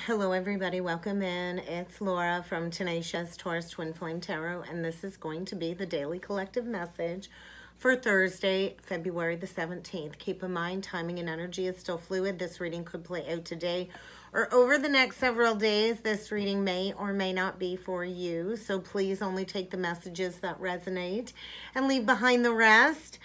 Hello everybody, welcome in. It's Laura from Tenacious Taurus Twin Flame Tarot, and this is going to be the daily collective message for Thursday, February the 17th. Keep in mind, timing and energy is still fluid. This reading could play out today or over the next several days. This reading may or may not be for you, so please only take the messages that resonate and leave behind the rest.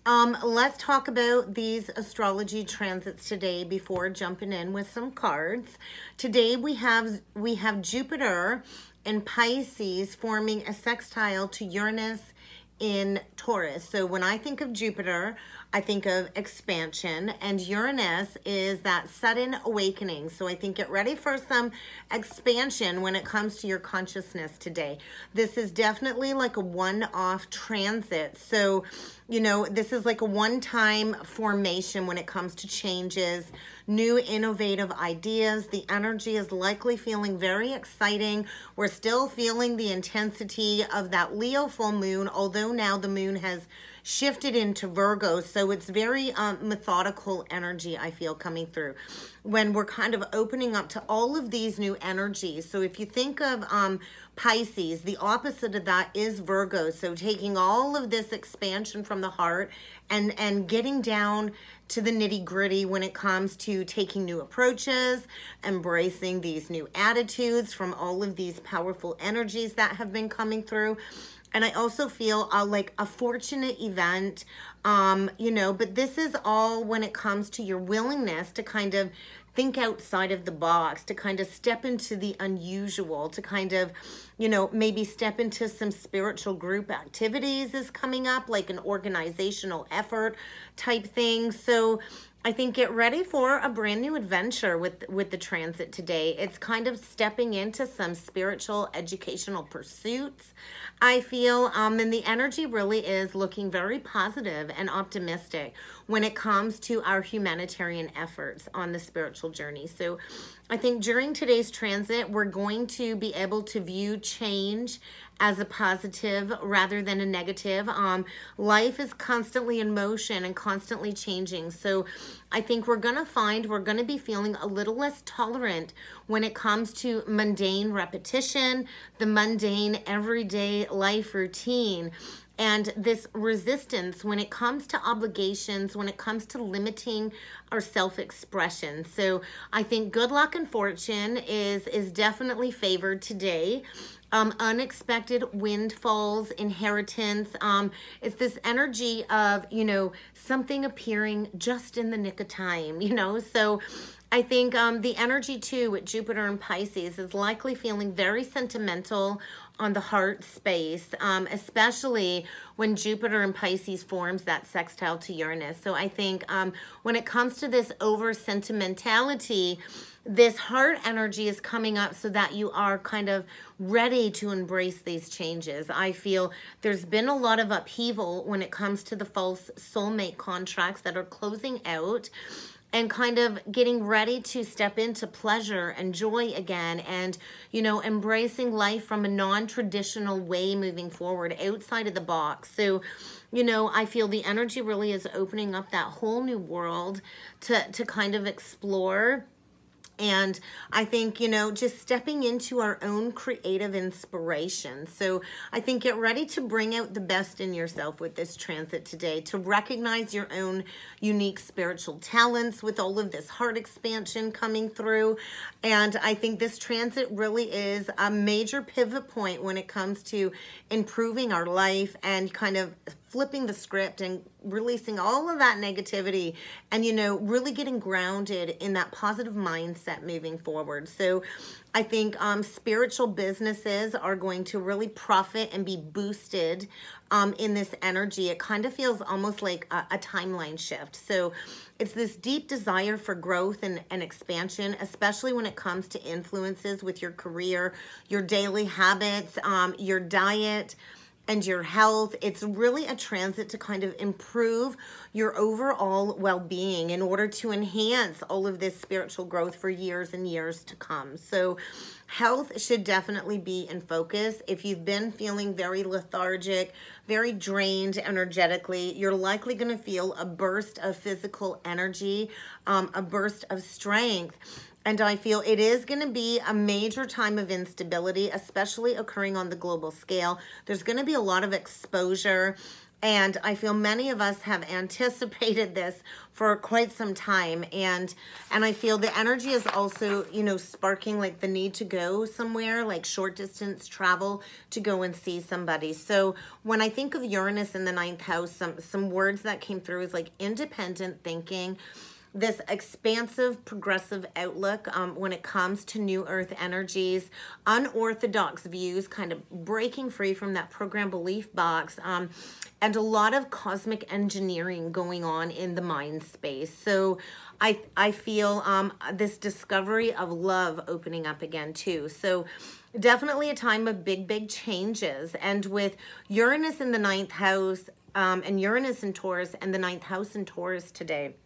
Let's talk about these astrology transits today before jumping in with some cards. Today we have Jupiter in Pisces forming a sextile to Uranus in Taurus. So when I think of Jupiter, I think of expansion, and Uranus is that sudden awakening. So I think get ready for some expansion when it comes to your consciousness today. This is definitely like a one-off transit. So, you know, this is like a one-time formation when it comes to changes, new innovative ideas. The energy is likely feeling very exciting. We're still feeling the intensity of that Leo full moon, although now the moon has shifted into Virgo, so it's very methodical energy I feel coming through when we're kind of opening up to all of these new energies. So if you think of Pisces, the opposite of that is Virgo. So taking all of this expansion from the heart and getting down to the nitty-gritty when it comes to taking new approaches, embracing these new attitudes from all of these powerful energies that have been coming through. And I also feel like a fortunate event, you know, but this is all when it comes to your willingness to kind of think outside of the box, to kind of step into the unusual, to kind of, you know, maybe step into some spiritual group activities is coming up, like an organizational effort type thing. So I think get ready for a brand new adventure with the transit today. It's kind of stepping into some spiritual educational pursuits, I feel, and the energy really is looking very positive and optimistic when it comes to our humanitarian efforts on the spiritual journey. So I think during today's transit, we're going to be able to view change as a positive rather than a negative. Life is constantly in motion and constantly changing. So I think we're going to be feeling a little less tolerant when it comes to mundane repetition, the mundane everyday life routine, and this resistance when it comes to obligations, when it comes to limiting our self-expression. So I think good luck and fortune is definitely favored today. Unexpected windfalls, inheritance. It's this energy of, you know, something appearing just in the nick of time, you know. So I think the energy too with Jupiter and Pisces is likely feeling very sentimental on the heart space, especially when Jupiter and Pisces forms that sextile to Uranus. So I think when it comes to this over sentimentality, this heart energy is coming up so that you are kind of ready to embrace these changes. I feel there's been a lot of upheaval when it comes to the false soulmate contracts that are closing out, and kind of getting ready to step into pleasure and joy again, and, you know, embracing life from a non-traditional way moving forward outside of the box. So, you know, I feel the energy really is opening up that whole new world to kind of explore. And I think, you know, just stepping into our own creative inspiration. So I think get ready to bring out the best in yourself with this transit today, to recognize your own unique spiritual talents with all of this heart expansion coming through. And I think this transit really is a major pivot point when it comes to improving our life and kind of flipping the script and releasing all of that negativity and, you know, really getting grounded in that positive mindset moving forward. So I think spiritual businesses are going to really profit and be boosted in this energy. It kind of feels almost like a timeline shift. So it's this deep desire for growth and expansion, especially when it comes to influences with your career, your daily habits, your diet, and your health. It's really a transit to kind of improve your overall well-being in order to enhance all of this spiritual growth for years and years to come. So health should definitely be in focus. If you've been feeling very lethargic, very drained energetically, you're likely going to feel a burst of physical energy, a burst of strength. And I feel it is going to be a major time of instability, especially occurring on the global scale. There's going to be a lot of exposure. And I feel many of us have anticipated this for quite some time. And I feel the energy is also, you know, sparking like the need to go somewhere, like short distance travel to go and see somebody. So when I think of Uranus in the 9th house, some words that came through is like independent thinking, this expansive, progressive outlook when it comes to new earth energies, unorthodox views, kind of breaking free from that program belief box, and a lot of cosmic engineering going on in the mind space. So I feel this discovery of love opening up again too. So definitely a time of big changes. And with Uranus in the 9th house and Uranus in Taurus and the 9th house in Taurus today,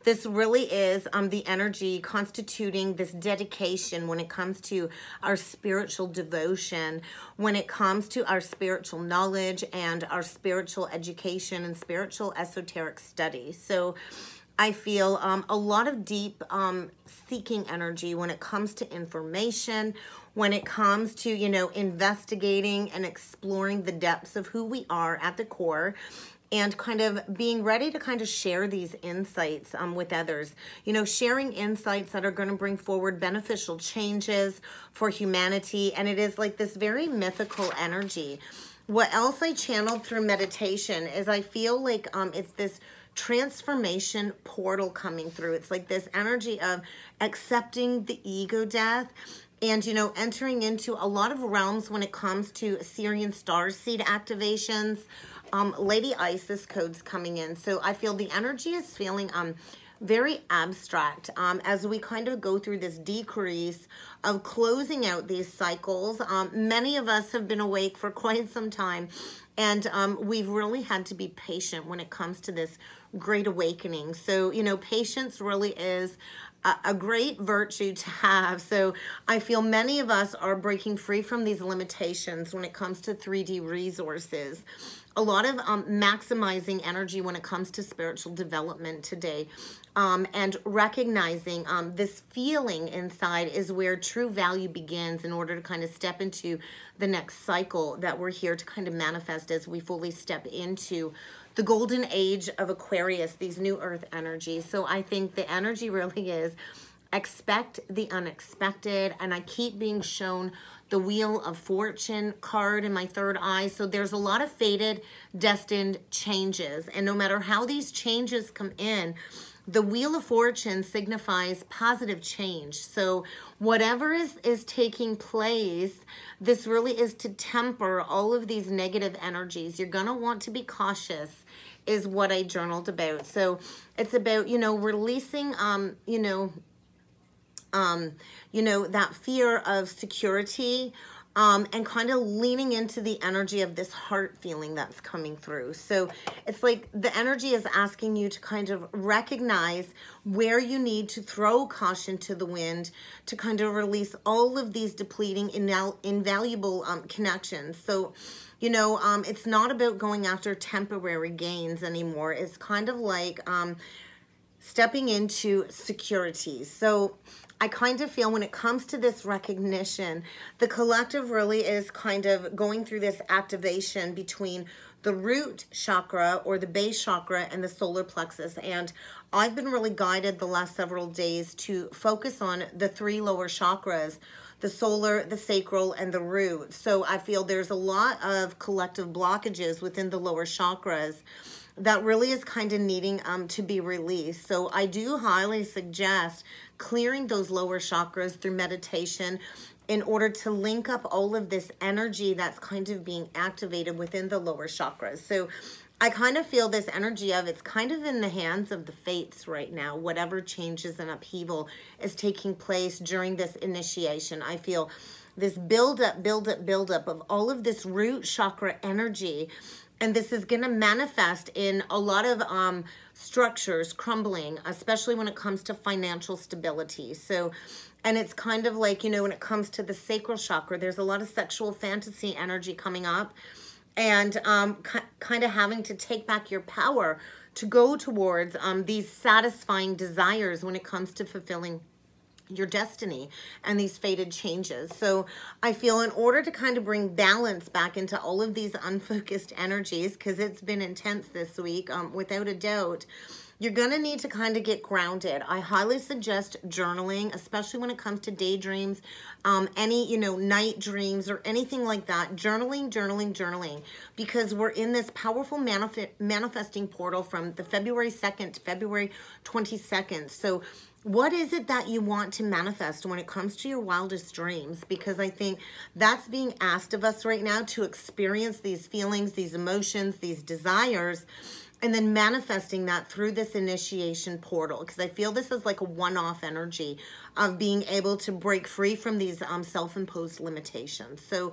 this really is the energy constituting this dedication when it comes to our spiritual devotion, when it comes to our spiritual knowledge and our spiritual education and spiritual esoteric study. So I feel a lot of deep seeking energy when it comes to information, when it comes to, you know, investigating and exploring the depths of who we are at the core, and kind of being ready to kind of share these insights with others. You know, sharing insights that are going to bring forward beneficial changes for humanity. And it is like this very mythical energy. What else I channeled through meditation is I feel like it's this transformation portal coming through. It's like this energy of accepting the ego death and, you know, entering into a lot of realms when it comes to Syrian star seed activations, Lady Isis codes coming in. So I feel the energy is feeling very abstract as we kind of go through this decrease of closing out these cycles. Many of us have been awake for quite some time, and we've really had to be patient when it comes to this great awakening. So, you know, patience really is a great virtue to have. So I feel many of us are breaking free from these limitations when it comes to 3D resources. A lot of maximizing energy when it comes to spiritual development today, and recognizing this feeling inside is where true value begins in order to kind of step into the next cycle that we're here to kind of manifest as we fully step into the golden age of Aquarius, these new earth energies. So I think the energy really is expect the unexpected, and I keep being shown the Wheel of Fortune card in my third eye. So there's a lot of fated, destined changes. And no matter how these changes come in, the Wheel of Fortune signifies positive change. So whatever is taking place, this really is to temper all of these negative energies. You're going to want to be cautious is what I journaled about. So it's about, you know, releasing, that fear of security, and kind of leaning into the energy of this heart feeling that's coming through. So it's like the energy is asking you to kind of recognize where you need to throw caution to the wind to kind of release all of these depleting, invaluable connections. So, you know, it's not about going after temporary gains anymore. It's kind of like stepping into security. So I kind of feel when it comes to this recognition, the collective really is kind of going through this activation between the root chakra or the base chakra and the solar plexus. And I've been really guided the last several days to focus on the 3 lower chakras, the solar, the sacral, and the root. So I feel there's a lot of collective blockages within the lower chakras that really is kind of needing to be released. So I do highly suggest clearing those lower chakras through meditation in order to link up all of this energy that's kind of being activated within the lower chakras. So I kind of feel this energy of it's kind of in the hands of the fates right now. Whatever changes and upheaval is taking place during this initiation. I feel this build up of all of this root chakra energy. And this is going to manifest in a lot of structures crumbling, especially when it comes to financial stability. So, and it's kind of like, you know, when it comes to the sacral chakra, there's a lot of sexual fantasy energy coming up, and kind of having to take back your power to go towards these satisfying desires when it comes to fulfilling your destiny and these fated changes. So I feel in order to kind of bring balance back into all of these unfocused energies, because it's been intense this week, without a doubt, you're going to need to kind of get grounded. I highly suggest journaling, especially when it comes to daydreams, any, night dreams or anything like that. Journaling, because we're in this powerful manifesting portal from the February 2nd to February 22nd. So what is it that you want to manifest when it comes to your wildest dreams? Because I think that's being asked of us right now, to experience these feelings, these emotions, these desires, and then manifesting that through this initiation portal. Because I feel this is like a one-off energy of being able to break free from these self-imposed limitations. So,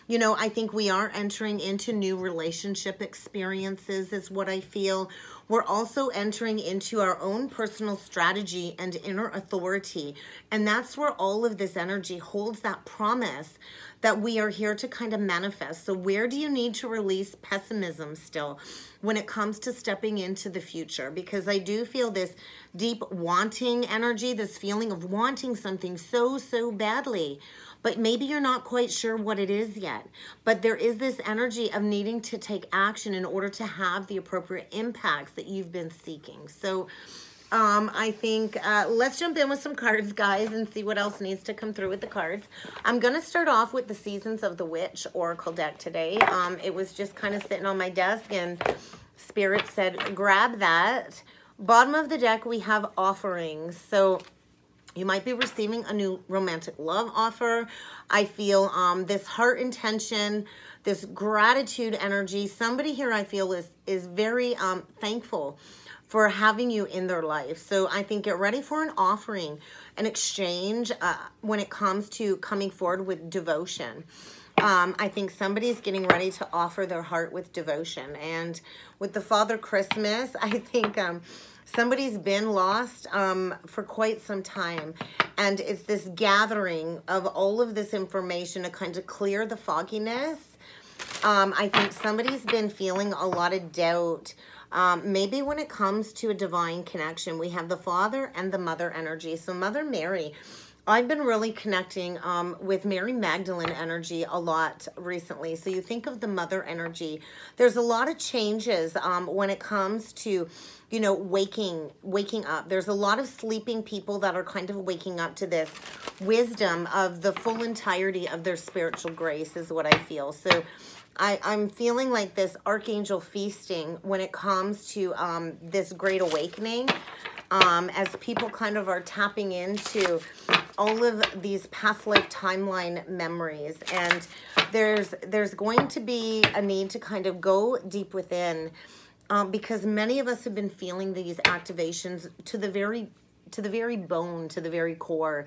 I think we are entering into new relationship experiences is what I feel. We're also entering into our own personal strategy and inner authority. And that's where all of this energy holds that promise that we are here to kind of manifest. So where do you need to release pessimism still when it comes to stepping into the future? Because I do feel this deep wanting energy, this feeling of wanting something so, so badly, but maybe you're not quite sure what it is yet. But there is this energy of needing to take action in order to have the appropriate impacts that you've been seeking. So I think let's jump in with some cards, guys, and see what else needs to come through with the cards. I'm going to start off with the Seasons of the Witch Oracle deck today. It was just kind of sitting on my desk, and Spirit said, grab that. Bottom of the deck, we have offerings. So you might be receiving a new romantic love offer. I feel this heart intention, this gratitude energy. Somebody here I feel is very thankful for having you in their life. So I think get ready for an offering, an exchange when it comes to coming forward with devotion. I think somebody's getting ready to offer their heart with devotion. And with the Father Christmas, I think somebody's been lost for quite some time. And it's this gathering of all of this information to kind of clear the fogginess. I think somebody's been feeling a lot of doubt. Maybe when it comes to a divine connection, we have the Father and the Mother energy. So Mother Mary, I've been really connecting with Mary Magdalene energy a lot recently. So you think of the Mother energy. There's a lot of changes when it comes to, waking up. There's a lot of sleeping people that are kind of waking up to this wisdom of the full entirety of their spiritual grace is what I feel. So I'm feeling like this archangel feasting when it comes to this great awakening, as people kind of are tapping into all of these past life timeline memories. And there's going to be a need to kind of go deep within, because many of us have been feeling these activations to the very bone, to the very core.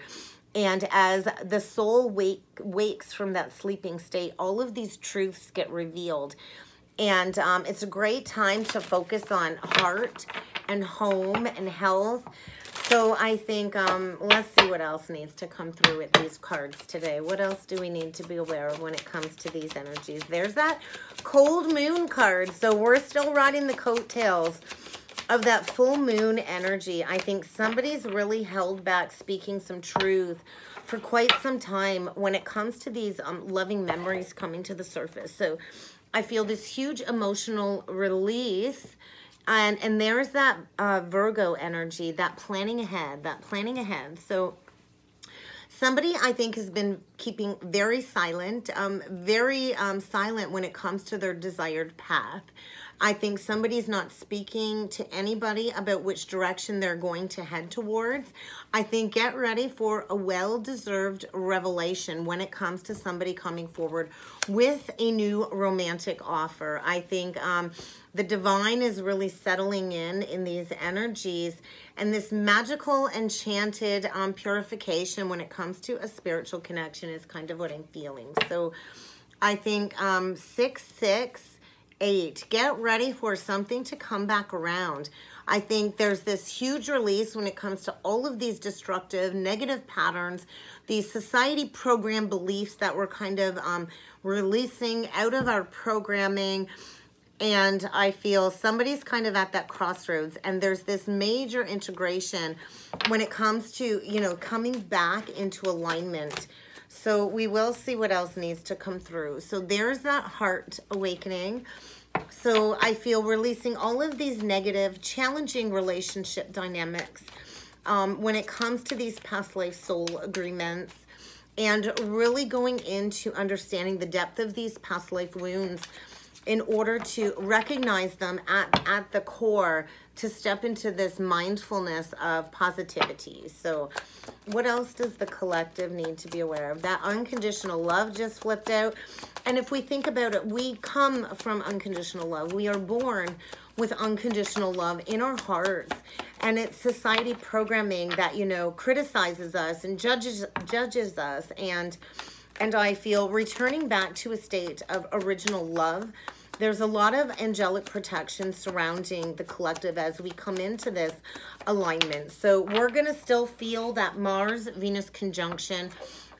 And as the soul wakes from that sleeping state, all of these truths get revealed. And it's a great time to focus on heart and home and health. So I think, let's see what else needs to come through with these cards today. What else do we need to be aware of when it comes to these energies? There's that cold moon card. So we're still riding the coattails of that full moon energy. I think somebody's really held back speaking some truth for quite some time when it comes to these loving memories coming to the surface. So I feel this huge emotional release. And there's that Virgo energy, that planning ahead. So somebody, I think, has been keeping very silent, silent when it comes to their desired path. I think somebody's not speaking to anybody about which direction they're going to head towards. I think get ready for a well-deserved revelation when it comes to somebody coming forward with a new romantic offer. I think the divine is really settling in these energies, and this magical, enchanted purification when it comes to a spiritual connection is kind of what I'm feeling. So I think 6-6, 8, get ready for something to come back around. I think there's this huge release when it comes to all of these destructive, negative patterns, these society program beliefs that we're kind of releasing out of our programming. And I feel somebody's kind of at that crossroads, and there's this major integration when it comes to, you know, coming back into alignment. So we will see what else needs to come through. So there's that heart awakening. So I feel releasing all of these negative, challenging relationship dynamics when it comes to these past life soul agreements, and really going into understanding the depth of these past life wounds in order to recognize them at the core, to step into this mindfulness of positivity. So what else does the collective need to be aware of? That unconditional love just flipped out. And if we think about it, we come from unconditional love. We are born with unconditional love in our hearts. And it's society programming that, you know, criticizes us and judges us. And I feel returning back to a state of original love. There's a lot of angelic protection surrounding the collective as we come into this alignment. So we're going to still feel that Mars-Venus conjunction.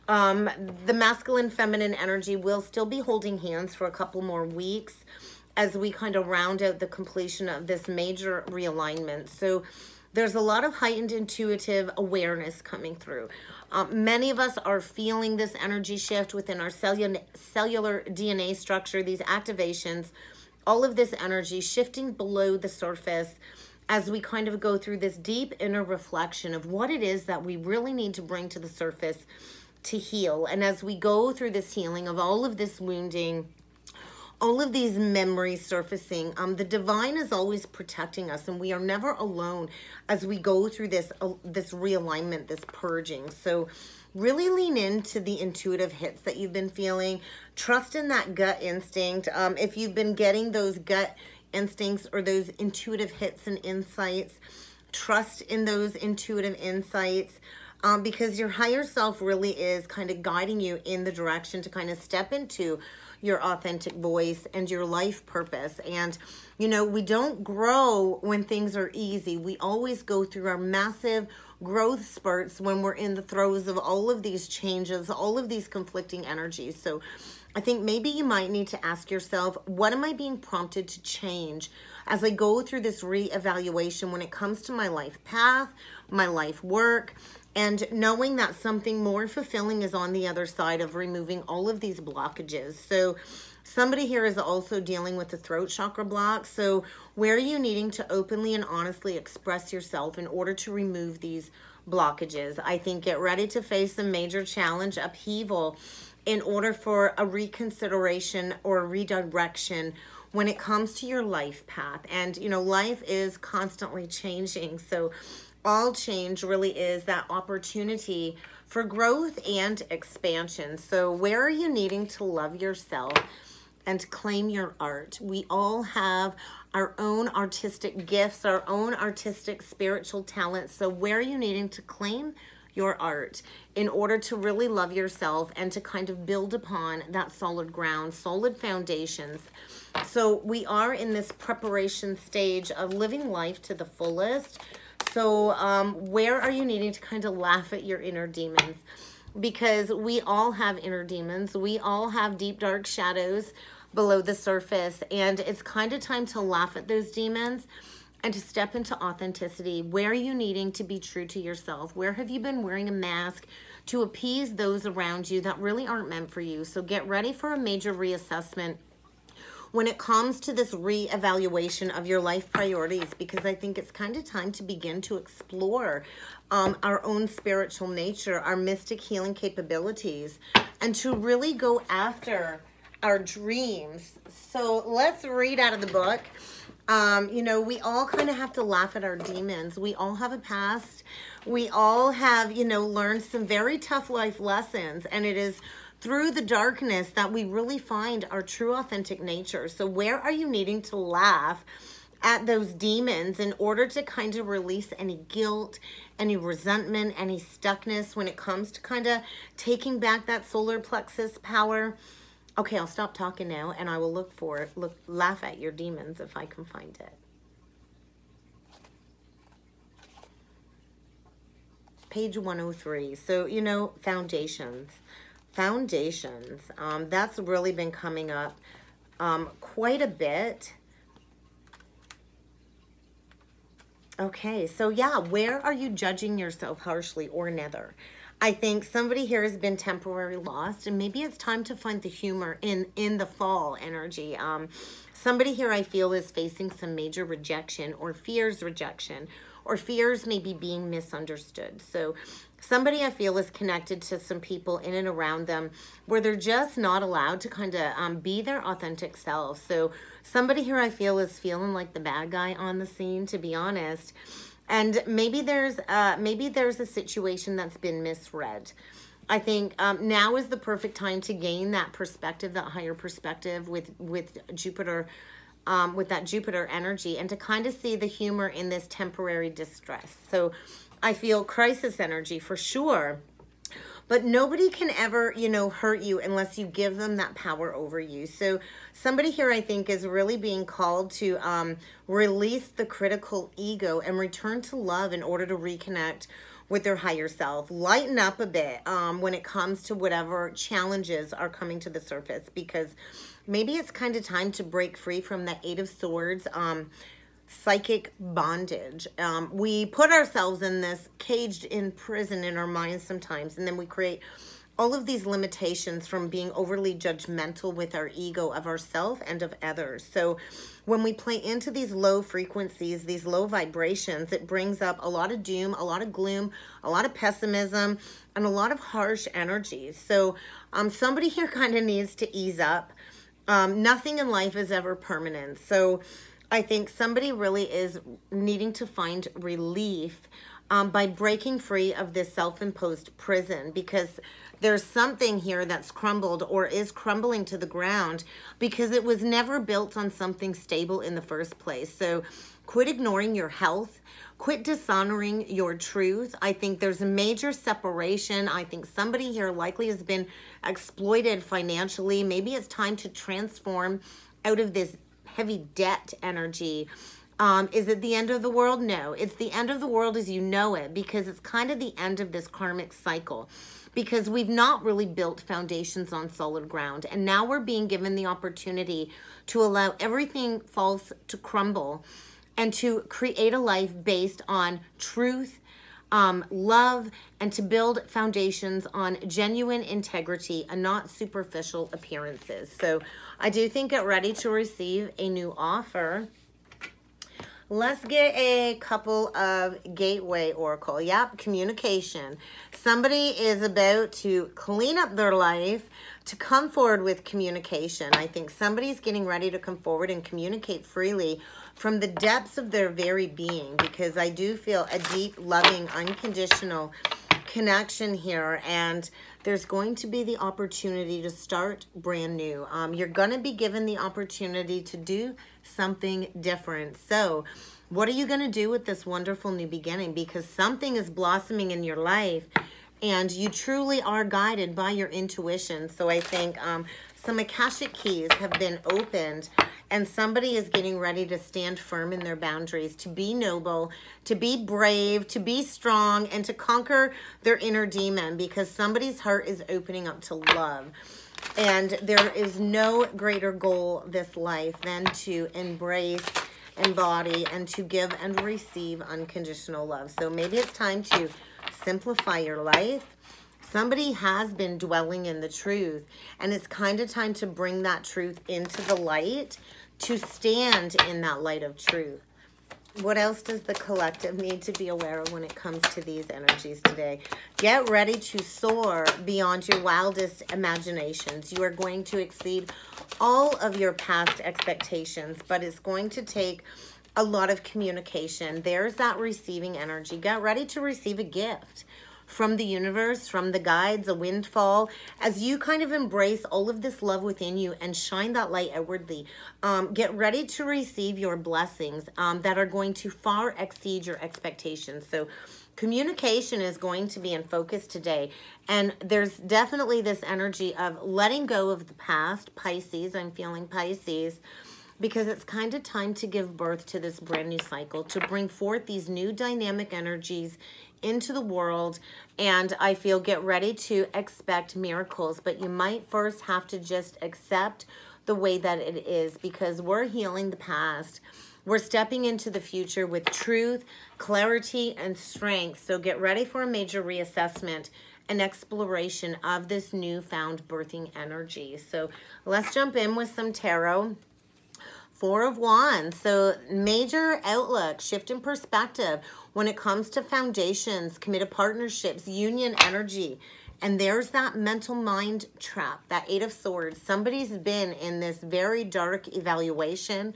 The masculine, feminine energy will still be holding hands for a couple more weeks as we kind of round out the completion of this major realignment. So there's a lot of heightened intuitive awareness coming through. Many of us are feeling this energy shift within our cellular DNA structure, these activations, all of this energy shifting below the surface as we kind of go through this deep inner reflection of what it is that we really need to bring to the surface to heal. And as we go through this healing of all of this wounding, all of these memories surfacing, the divine is always protecting us, and we are never alone as we go through this realignment, this purging. So really lean into the intuitive hits that you've been feeling. Trust in that gut instinct. If you've been getting those gut instincts or those intuitive hits and insights, trust in those intuitive insights. Because your higher self really is kind of guiding you in the direction to kind of step into your authentic voice and your life purpose. And, you know, we don't grow when things are easy. We always go through our massive growth spurts when we're in the throes of all of these changes, all of these conflicting energies. So I think maybe you might need to ask yourself, what am I being prompted to change as I go through this reevaluation when it comes to my life path, my life work, and knowing that something more fulfilling is on the other side of removing all of these blockages. So somebody here is also dealing with the throat chakra block. So where are you needing to openly and honestly express yourself in order to remove these blockages? I think get ready to face a major challenge, upheaval, in order for a reconsideration or a redirection when it comes to your life path. And, you know, life is constantly changing. So all change really is that opportunity for growth and expansion. So where are you needing to love yourself and claim your art? We all have our own artistic gifts, our own artistic spiritual talents. So where are you needing to claim your art in order to really love yourself and to kind of build upon that solid ground, solid foundations? So we are in this preparation stage of living life to the fullest. So where are you needing to kind of laugh at your inner demons? Because we all have inner demons. We all have deep, dark shadows below the surface. And it's kind of time to laugh at those demons and to step into authenticity. Where are you needing to be true to yourself? Where have you been wearing a mask to appease those around you that really aren't meant for you? So get ready for a major reassessment when it comes to this reevaluation of your life priorities, because I think it's kind of time to begin to explore our own spiritual nature, our mystic healing capabilities, and to really go after our dreams. So let's read out of the book. You know, we all kind of have to laugh at our demons. We all have a past. We all have, you know, learned some very tough life lessons, and it is through the darkness that we really find our true authentic nature. So where are you needing to laugh at those demons in order to kind of release any guilt, any resentment, any stuckness when it comes to kind of taking back that solar plexus power? Okay, I'll stop talking now and I will look for it. Laugh at your demons if I can find it. Page 103. So, you know, foundations. That's really been coming up quite a bit. Okay, so yeah, where are you judging yourself harshly or neither? I think somebody here has been temporarily lost, and maybe it's time to find the humor in the fall energy. Somebody here I feel is facing some major rejection or fears rejection, or fears maybe being misunderstood. So somebody I feel is connected to some people in and around them where they're just not allowed to kind of be their authentic self. So somebody here I feel is feeling like the bad guy on the scene, to be honest. And maybe there's a situation that's been misread. I think now is the perfect time to gain that perspective, that higher perspective with Jupiter, with that Jupiter energy, and to kind of see the humor in this temporary distress. So I feel crisis energy for sure. But nobody can ever, you know, hurt you unless you give them that power over you. So somebody here, I think, is really being called to release the critical ego and return to love in order to reconnect with their higher self. Lighten up a bit when it comes to whatever challenges are coming to the surface, because maybe it's kind of time to break free from the Eight of Swords, psychic bondage. We put ourselves in this caged in prison in our minds sometimes, and then we create all of these limitations from being overly judgmental with our ego of ourselves and of others. So when we play into these low frequencies, these low vibrations, it brings up a lot of doom, a lot of gloom, a lot of pessimism, and a lot of harsh energies. So somebody here kind of needs to ease up. Nothing in life is ever permanent. So I think somebody really is needing to find relief by breaking free of this self-imposed prison, because there's something here that's crumbled or is crumbling to the ground because it was never built on something stable in the first place. So quit ignoring your health. Quit dishonoring your truth. I think there's a major separation. I think somebody here likely has been exploited financially. Maybe it's time to transform out of this heavy debt energy. Is it the end of the world? No, it's the end of the world as you know it, because it's kind of the end of this karmic cycle, because we've not really built foundations on solid ground. And now we're being given the opportunity to allow everything false to crumble and to create a life based on truth, love, and to build foundations on genuine integrity and not superficial appearances. So I do think get ready to receive a new offer. Let's get a couple of gateway oracle. Yep, communication. Somebody is about to clean up their life to come forward with communication. I think somebody's getting ready to come forward and communicate freely from the depths of their very being, because I do feel a deep, loving, unconditional connection here, and there's going to be the opportunity to start brand new. You're going to be given the opportunity to do something different. So what are you going to do with this wonderful new beginning? Because something is blossoming in your life, and you truly are guided by your intuition. So I think some Akashic keys have been opened, and somebody is getting ready to stand firm in their boundaries, to be noble, to be brave, to be strong, and to conquer their inner demon, because somebody's heart is opening up to love. And there is no greater goal this life than to embrace, embody, and to give and receive unconditional love. So maybe it's time to simplify your life. Somebody has been dwelling in the truth, and it's kind of time to bring that truth into the light, to stand in that light of truth. What else does the collective need to be aware of when it comes to these energies today? Get ready to soar beyond your wildest imaginations. You are going to exceed all of your past expectations, but it's going to take a lot of communication. There's that receiving energy. Get ready to receive a gift from the universe, from the guides, a windfall, as you kind of embrace all of this love within you and shine that light outwardly. Get ready to receive your blessings that are going to far exceed your expectations. So communication is going to be in focus today. And there's definitely this energy of letting go of the past. Pisces, I'm feeling Pisces, because it's kind of time to give birth to this brand new cycle, to bring forth these new dynamic energies into the world. And I feel get ready to expect miracles, but you might first have to just accept the way that it is, because we're healing the past. We're stepping into the future with truth, clarity, and strength. So get ready for a major reassessment and exploration of this newfound birthing energy. So let's jump in with some tarot. Four of Wands. So major outlook, shift in perspective when it comes to foundations, committed partnerships, union energy. And there's that mental mind trap, that Eight of Swords. Somebody's been in this very dark evaluation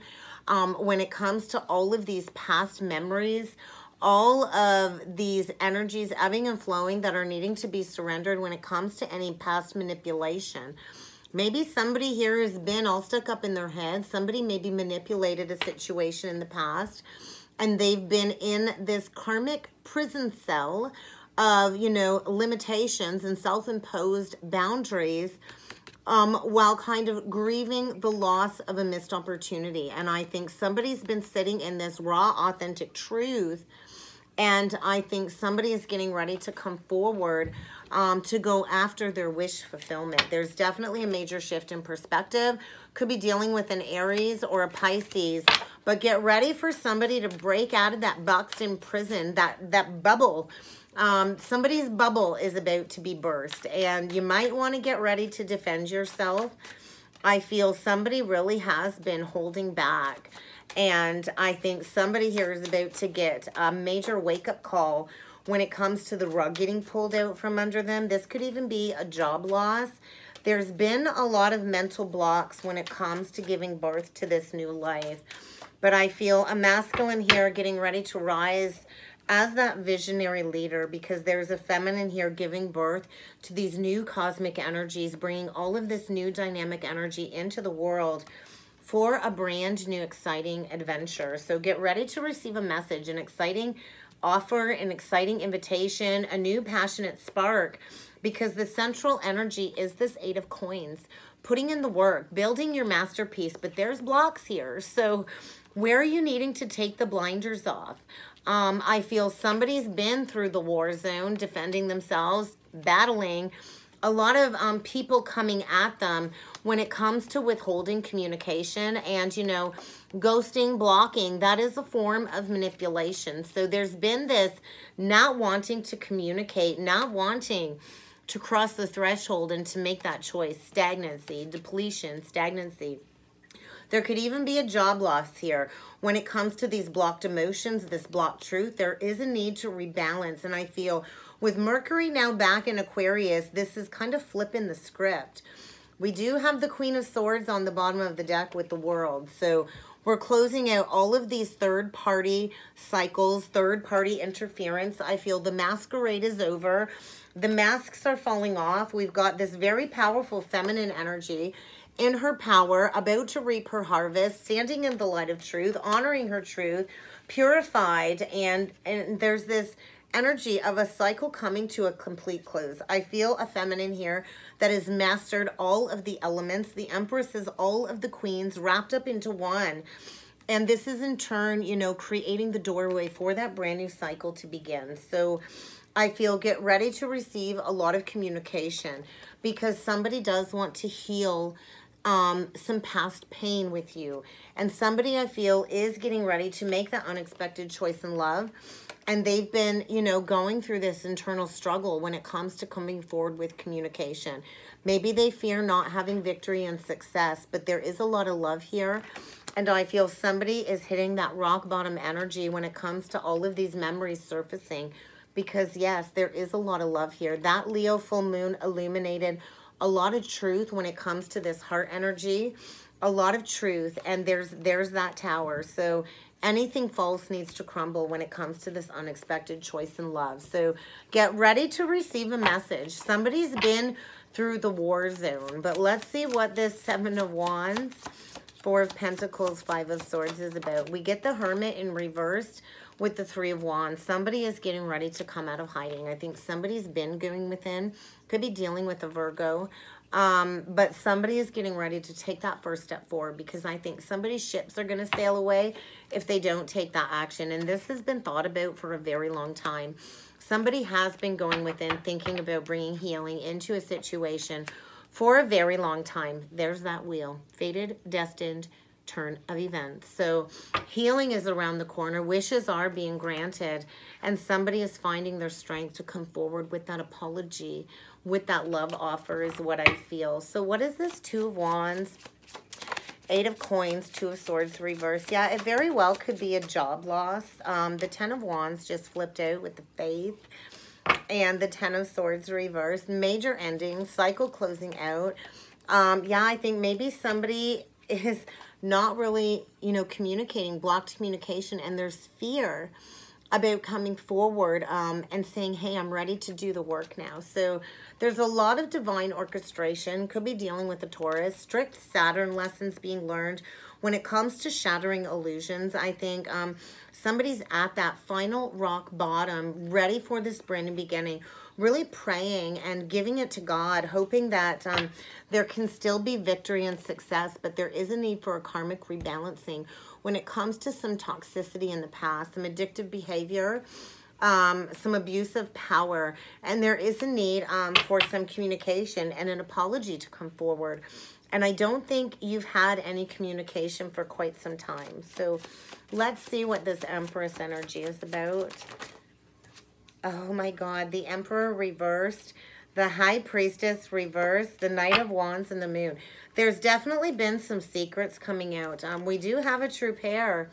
when it comes to all of these past memories, all of these energies ebbing and flowing that are needing to be surrendered when it comes to any past manipulation. Maybe somebody here has been all stuck up in their head. Somebody maybe manipulated a situation in the past, and they've been in this karmic prison cell of, you know, limitations and self-imposed boundaries while kind of grieving the loss of a missed opportunity. And I think somebody's been sitting in this raw, authentic truth, and I think somebody is getting ready to come forward to go after their wish fulfillment. There's definitely a major shift in perspective. Could be dealing with an Aries or a Pisces, but get ready for somebody to break out of that boxed-in prison, that bubble. Somebody's bubble is about to be burst, and you might want to get ready to defend yourself. I feel somebody really has been holding back. And I think somebody here is about to get a major wake-up call when it comes to the rug getting pulled out from under them. This could even be a job loss. There's been a lot of mental blocks when it comes to giving birth to this new life. But I feel a masculine here getting ready to rise as that visionary leader, because there's a feminine here giving birth to these new cosmic energies, bringing all of this new dynamic energy into the world for a brand new exciting adventure. So get ready to receive a message, an exciting offer, an exciting invitation, a new passionate spark, because the central energy is this Eight of Coins, putting in the work, building your masterpiece. But there's blocks here. So where are you needing to take the blinders off? I feel somebody's been through the war zone, defending themselves, battling. A lot of people coming at them when it comes to withholding communication and, you know, ghosting, blocking. That is a form of manipulation. So there's been this not wanting to communicate, not wanting to cross the threshold and to make that choice. Stagnancy, depletion, stagnancy. There could even be a job loss here. When it comes to these blocked emotions, this blocked truth, there is a need to rebalance. And I feel with Mercury now back in Aquarius, this is kind of flipping the script. We do have the Queen of Swords on the bottom of the deck with the World. So we're closing out all of these third-party cycles, third-party interference. I feel the masquerade is over. The masks are falling off. We've got this very powerful feminine energy in her power, about to reap her harvest, standing in the light of truth, honoring her truth, purified, and there's this energy of a cycle coming to a complete close. I feel a feminine here that has mastered all of the elements. The Empress is all of the queens wrapped up into one. And this is in turn, you know, creating the doorway for that brand new cycle to begin. So I feel get ready to receive a lot of communication, because somebody does want to heal some past pain with you. And somebody I feel is getting ready to make that unexpected choice in love. And they've been, you know, going through this internal struggle when it comes to coming forward with communication. Maybe they fear not having victory and success, but there is a lot of love here. And I feel somebody is hitting that rock bottom energy when it comes to all of these memories surfacing. Because yes, there is a lot of love here. That Leo full moon illuminated a lot of truth when it comes to this heart energy. A lot of truth. And there's that Tower. So anything false needs to crumble when it comes to this unexpected choice in love. So get ready to receive a message. Somebody's been through the war zone. But let's see what this Seven of Wands, Four of Pentacles, Five of Swords is about. We get the Hermit in reversed with the Three of Wands. Somebody is getting ready to come out of hiding. I think somebody's been going within. Could be dealing with a Virgo. But somebody is getting ready to take that first step forward, because I think somebody's ships are going to sail away if they don't take that action. And this has been thought about for a very long time. Somebody has been going within, thinking about bringing healing into a situation for a very long time. There's that wheel. Fated, destined, turn of events. So healing is around the corner. Wishes are being granted. And somebody is finding their strength to come forward with that apology, with that love offer is what I feel. So what is this? Two of Wands, Eight of Coins, Two of Swords reverse. Yeah, it very well could be a job loss. The Ten of Wands just flipped out with the Faith. And the Ten of Swords reverse. Major ending, cycle closing out. Yeah, I think maybe somebody is not really, you know, communicating, blocked communication, and there's fear about coming forward and saying, hey, I'm ready to do the work now. So there's a lot of divine orchestration. Could be dealing with a Taurus. Strict Saturn lessons being learned. When it comes to shattering illusions, I think somebody's at that final rock bottom, ready for this brand new beginning, really praying and giving it to God, hoping that there can still be victory and success, but there is a need for a karmic rebalancing when it comes to some toxicity in the past, some addictive behavior, some abusive power, and there is a need for some communication and an apology to come forward. And I don't think you've had any communication for quite some time. So let's see what this Empress energy is about. Oh my God, the Emperor reversed, the High Priestess reversed, the Knight of Wands, and the Moon. There's definitely been some secrets coming out. We do have a true pair,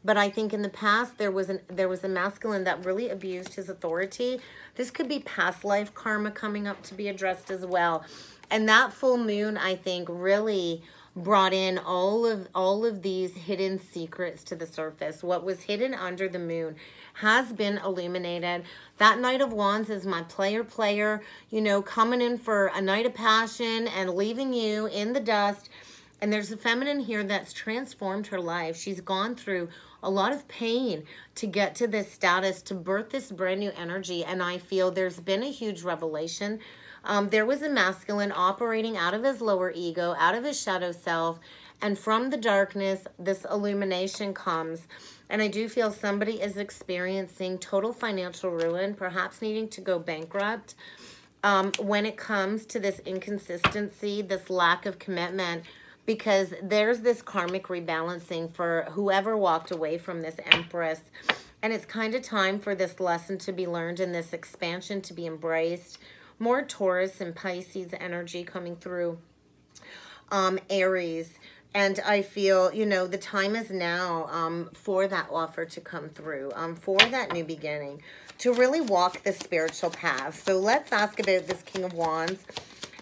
but I think in the past there was a masculine that really abused his authority. This could be past life karma coming up to be addressed as well. And that full moon, I think, really brought in all of these hidden secrets to the surface. What was hidden under the moon has been illuminated. That Knight of Wands is my player, you know, coming in for a night of passion and leaving you in the dust. And there's a feminine here that's transformed her life. She's gone through a lot of pain to get to this status, to birth this brand new energy. And I feel there's been a huge revelation. There was a masculine operating out of his lower ego, out of his shadow self, and from the darkness, this illumination comes. And I do feel somebody is experiencing total financial ruin, perhaps needing to go bankrupt. When it comes to this inconsistency, this lack of commitment, because there's this karmic rebalancing for whoever walked away from this Empress. And it's kind of time for this lesson to be learned and this expansion to be embraced. More Taurus and Pisces energy coming through. Aries. And I feel, you know, the time is now for that offer to come through, for that new beginning, to really walk the spiritual path. So let's ask about this King of Wands,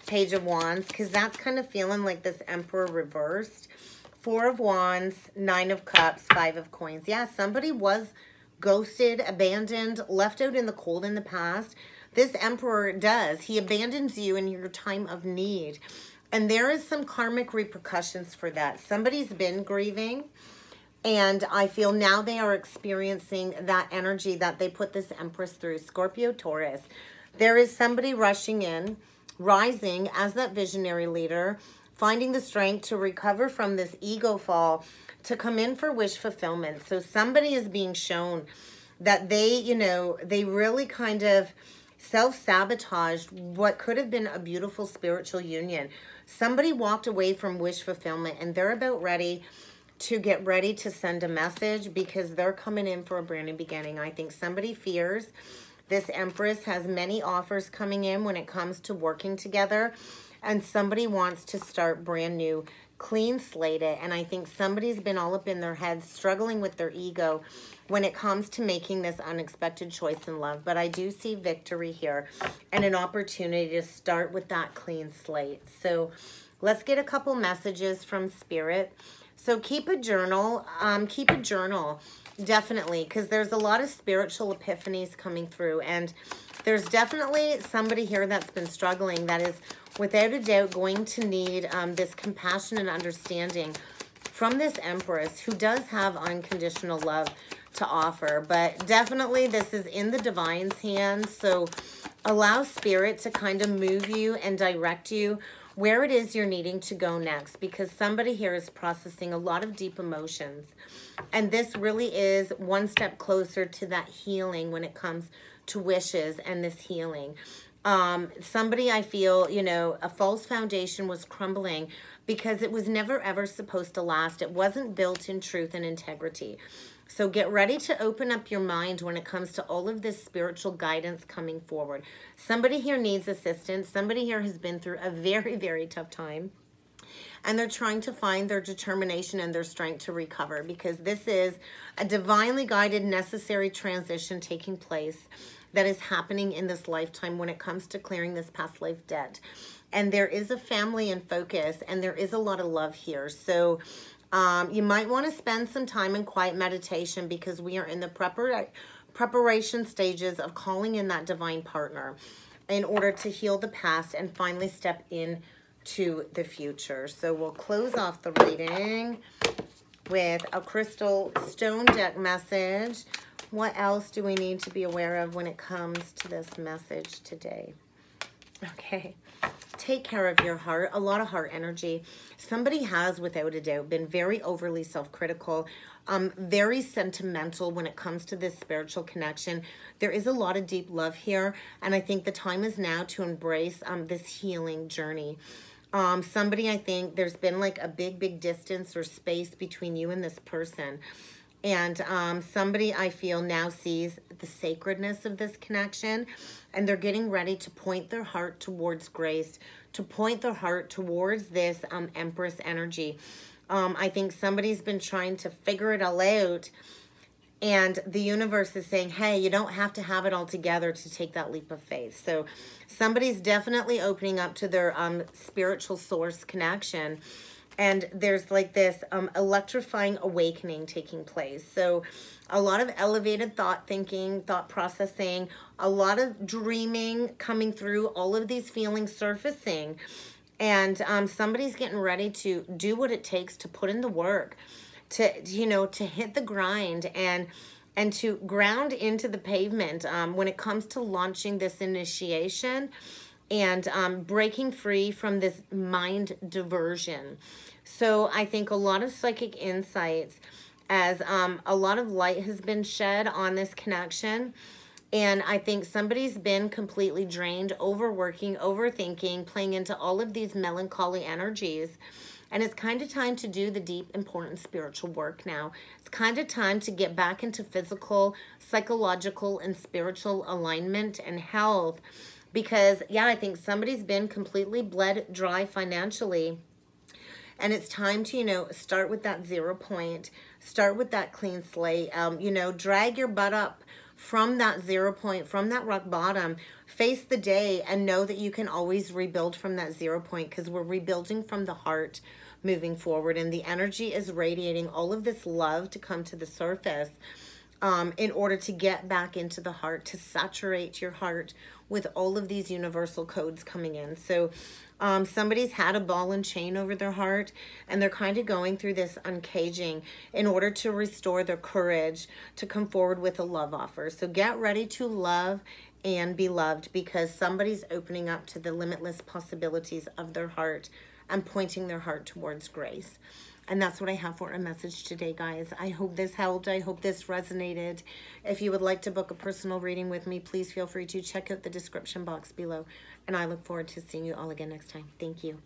Page of Wands, because that's kind of feeling like this Emperor reversed. Four of Wands, Nine of Cups, Five of Coins. Yeah, somebody was ghosted, abandoned, left out in the cold in the past. This Emperor does. He abandons you in your time of need. And there is some karmic repercussions for that. Somebody's been grieving. And I feel now they are experiencing that energy that they put this Empress through. Scorpio, Taurus. There is somebody rushing in, rising as that visionary leader, finding the strength to recover from this ego fall, to come in for wish fulfillment. So somebody is being shown that they, you know, they really kind of self-sabotaged what could have been a beautiful spiritual union. Somebody walked away from wish fulfillment and they're about ready to get ready to send a message because they're coming in for a brand new beginning. I think somebody fears this Empress has many offers coming in when it comes to working together, and somebody wants to start brand new, clean slate it. And I think somebody's been all up in their heads, struggling with their ego when it comes to making this unexpected choice in love. But I do see victory here and an opportunity to start with that clean slate. So let's get a couple messages from Spirit. So keep a journal, definitely, because there's a lot of spiritual epiphanies coming through. And there's definitely somebody here that's been struggling that is without a doubt going to need this compassion and understanding from this Empress who does have unconditional love to offer. But definitely this is in the divine's hands. So allow Spirit to kind of move you and direct you where it is you're needing to go next, because somebody here is processing a lot of deep emotions. And this really is one step closer to that healing when it comes to wishes and this healing. Somebody, I feel, you know, a false foundation was crumbling because it was never ever supposed to last. It wasn't built in truth and integrity. So get ready to open up your mind when it comes to all of this spiritual guidance coming forward. Somebody here needs assistance. Somebody here has been through a very, very tough time. And they're trying to find their determination and their strength to recover, because this is a divinely guided, necessary transition taking place that is happening in this lifetime when it comes to clearing this past life debt. And there is a family in focus, and there is a lot of love here. So you might want to spend some time in quiet meditation, because we are in the preparation stages of calling in that divine partner in order to heal the past and finally step in to the future. So we'll close off the reading with a crystal stone deck message. What else do we need to be aware of when it comes to this message today? Okay. Take care of your heart. A lot of heart energy. Somebody has, without a doubt, been very overly self-critical, very sentimental when it comes to this spiritual connection. There is a lot of deep love here, and I think the time is now to embrace this healing journey. Somebody, I think there's been like a big distance or space between you and this person. And somebody, I feel, now sees the sacredness of this connection, and they're getting ready to point their heart towards grace, to point their heart towards this Empress energy. I think somebody's been trying to figure it all out, and the universe is saying, hey, you don't have to have it all together to take that leap of faith. So somebody's definitely opening up to their spiritual source connection. And there's like this electrifying awakening taking place. So a lot of elevated thought thinking, thought processing, a lot of dreaming coming through, all of these feelings surfacing. And somebody's getting ready to do what it takes to put in the work, to, you know, to hit the grind and to ground into the pavement when it comes to launching this initiation and breaking free from this mind diversion. So I think a lot of psychic insights, as a lot of light has been shed on this connection. And I think somebody's been completely drained, overworking, overthinking, playing into all of these melancholy energies. And it's kind of time to do the deep, important spiritual work now. It's kind of time to get back into physical, psychological, and spiritual alignment and health. Because, yeah, I think somebody's been completely bled dry financially. And it's time to, you know, start with that 0 point. Start with that clean slate. You know, drag your butt up from that 0 point, from that rock bottom. Face the day and know that you can always rebuild from that 0 point, because we're rebuilding from the heart moving forward. And the energy is radiating all of this love to come to the surface in order to get back into the heart, to saturate your heart with all of these universal codes coming in. So somebody's had a ball and chain over their heart, and they're kind of going through this uncaging in order to restore their courage to come forward with a love offer. So get ready to love and be loved, because somebody's opening up to the limitless possibilities of their heart and pointing their heart towards grace. And that's what I have for a message today, guys. I hope this helped. I hope this resonated. If you would like to book a personal reading with me, please feel free to check out the description box below. And I look forward to seeing you all again next time. Thank you.